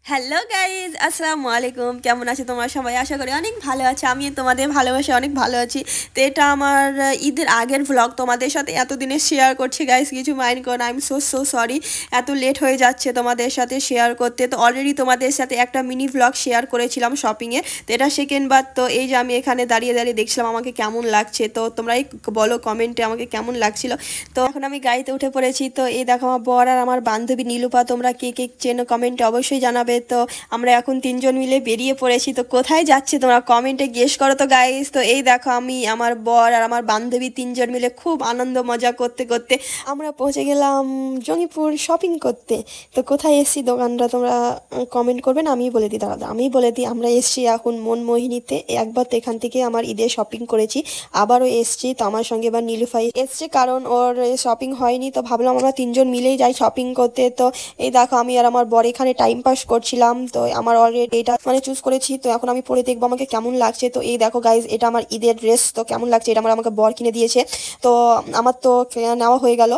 Hello guys, আসসালামু আলাইকুম। কেমন আছো তোমরা সবাই? আশা করি অনেক ভালো আছে। আমি তোমাদের ভালোবাসে অনেক ভালো আছি। তো এটা আমার ঈদের আগের ভ্লগ তোমাদের সাথে এতদিনে শেয়ার করছি গাইজ, কিছু মাইন্ড করো না। আই এম সো সরি, এত লেট হয়ে যাচ্ছে তোমাদের সাথে শেয়ার করতে। তো অলরেডি তোমাদের সাথে একটা মিনি ভ্লগ শেয়ার করেছিলাম শপিংয়ে। তো এটা সেকেন্ড বার। তো এই যে আমি এখানে দাঁড়িয়ে দাঁড়িয়ে দেখছিলাম আমাকে কেমন লাগছে। তো তোমরাই বলো কমেন্টে আমাকে কেমন লাগছিল। তো এখন আমি গাড়িতে উঠে পড়েছি। তো এই দেখো আমার বর আর আমার বান্ধবী নীলুপা, তোমরা কে কে চেনো কমেন্টে অবশ্যই জানাবে। তো আমরা এখন তিনজন মিলে বেরিয়ে পড়েছি। তো কোথায় যাচ্ছি তোমরা কমেন্টে গেস করো তো গাইস। তো এই দেখো আমি, আমার বর আর আমার বান্ধবী তিনজন মিলে খুব আনন্দ মজা করতে করতে আমরা পৌঁছে গেলাম জঙ্গিপুর শপিং করতে। তো কোথায় এসছি দোকানটা তোমরা কমেন্ট করবেন, আমি বলে দিই। দাদা আমি বলে দিই, আমরা এসছি এখন মনমোহিনীতে। একবার তো এখান থেকে আমার ঈদের শপিং করেছি, আবারও এসছি। তো আমার সঙ্গে এবার নীলুফাই এসছে, কারণ ওর শপিং হয়নি। তো ভাবলাম আমরা তিনজন মিলেই যাই শপিং করতে। তো এই দেখো আমি আর আমার বর এখানে টাইম পাস করছিলাম। তো আমার অলরেডি এটা চুজ করেছি। তো এখন আমি পরে দেখবো আমাকে কেমন লাগছে। তো এই দেখো গাইজ, এটা আমার ঈদের ড্রেস। তো কেমন লাগছে, এটা আমাকে বর কিনে দিয়েছে। তো আমার তো নেওয়া হয়ে গেল,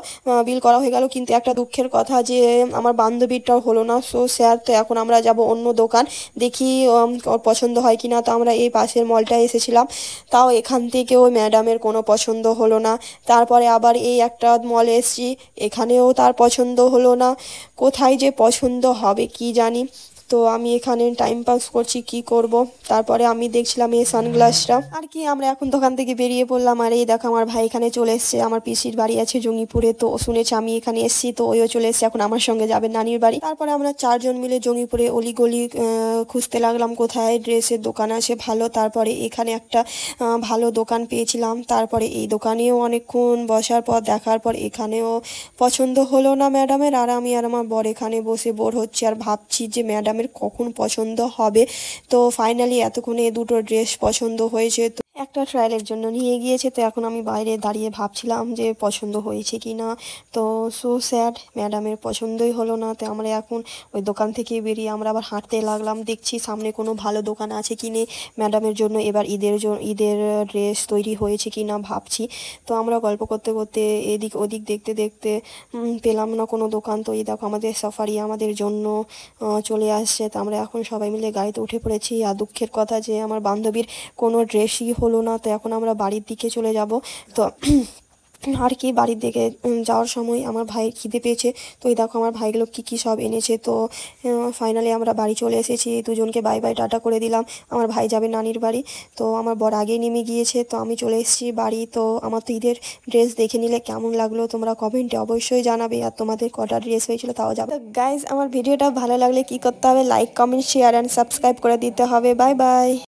বিল করা হয়ে গেল, কিন্তু একটা দুঃখের কথা যে আমার বান্ধবীরটাও হলো না। So sir. তো এখন আমরা যাব অন্য দোকান, দেখি ওর পছন্দ হয় কিনা। তো আমরা এই পাশের মলটায় এসেছিলাম, তাও এখান থেকে ওই ম্যাডামের কোনো পছন্দ হলো না। তারপরে আবার এই একটা মলে এসেছি, এখানেও তার পছন্দ হলো না। কোথায় যে পছন্দ হবে কি জানি। তো আমি এখানে টাইম পাস করছি, কি করব। তারপরে আমি দেখছিলাম এই সানগ্লাসটা আর কি। আমরা এখন দোকান থেকে বেরিয়ে পড়লাম। আর এই দেখো আমার ভাই এখানে চলে এসছে, আমার পিসির বাড়ি আছে জঙ্গিপুরে। তো ও শুনেছে আমি এখানে এসেছি, তো ওইও চলে এসছে, এখন আমার সঙ্গে যাবে নানির বাড়ি। তারপরে আমরা চারজন মিলে জঙ্গিপুরে অলিগলি খুঁজতে লাগলাম কোথায় ড্রেসের দোকান আছে ভালো। তারপরে এখানে একটা ভালো দোকান পেয়েছিলাম। তারপরে এই দোকানেও অনেকক্ষণ বসার পর দেখার পর এখানেও পছন্দ হলো না ম্যাডামের। আর আমি আর আমার বর এখানে বসে বোর হচ্ছে আর ভাবছি যে ম্যাডামের কখন পছন্দ হবে। তো ফাইনালি এতক্ষণে দুটো ড্রেস পছন্দ হয়েছে। তো একটা ট্রায়ালের জন্য নিয়ে গিয়েছে। তো এখন আমি বাইরে দাঁড়িয়ে ভাবছিলাম যে পছন্দ হয়েছে কি না। তো সো স্যাড, ম্যাডামের পছন্দই হলো না। তো আমরা এখন ওই দোকান থেকে বেরিয়ে আমরা আবার হাঁটতে লাগলাম, দেখছি সামনে কোনো ভালো দোকান আছে কি নেই ম্যাডামের জন্য। এবার ঈদের ড্রেস তৈরি হয়েছে কি না ভাবছি। তো আমরা গল্প করতে করতে এদিক ওদিক দেখতে দেখতে পেলাম না কোনো দোকান। তো এই দেখো আমাদের সাফারি আমাদের জন্য চলে আসছে। তো আমরা এখন সবাই মিলে গাড়িতে উঠে পড়েছি। আর দুঃখের কথা যে আমার বান্ধবীর কোনো ড্রেসই হলো না। তো এখন আমরা বাড়ির দিকে চলে যাব। তো আর কি বাড়ির দিকে যাওয়ার সময় আমার ভাই খিদে পেয়েছে। তো এই দেখো আমার ভাইগুলো কী কী সব এনেছে। তো ফাইনালি আমরা বাড়ি চলে এসেছি, দুজনকে বাই বাই টাটা করে দিলাম। আমার ভাই যাবে নানির বাড়ি। তো আমার বর আগেই নেমে গিয়েছে। তো আমি চলে এসেছি বাড়ি। তো আমার তো ঈদের ড্রেস দেখে নিলে কেমন লাগলো তোমরা কমেন্টে অবশ্যই জানাবে। আর তোমাদের কটা ড্রেস হয়েছিল তাও যাবে। তো গাইজ, আমার ভিডিওটা ভালো লাগলে কি করতে হবে, like comment share and subscribe করে দিতে হবে। Bye bye.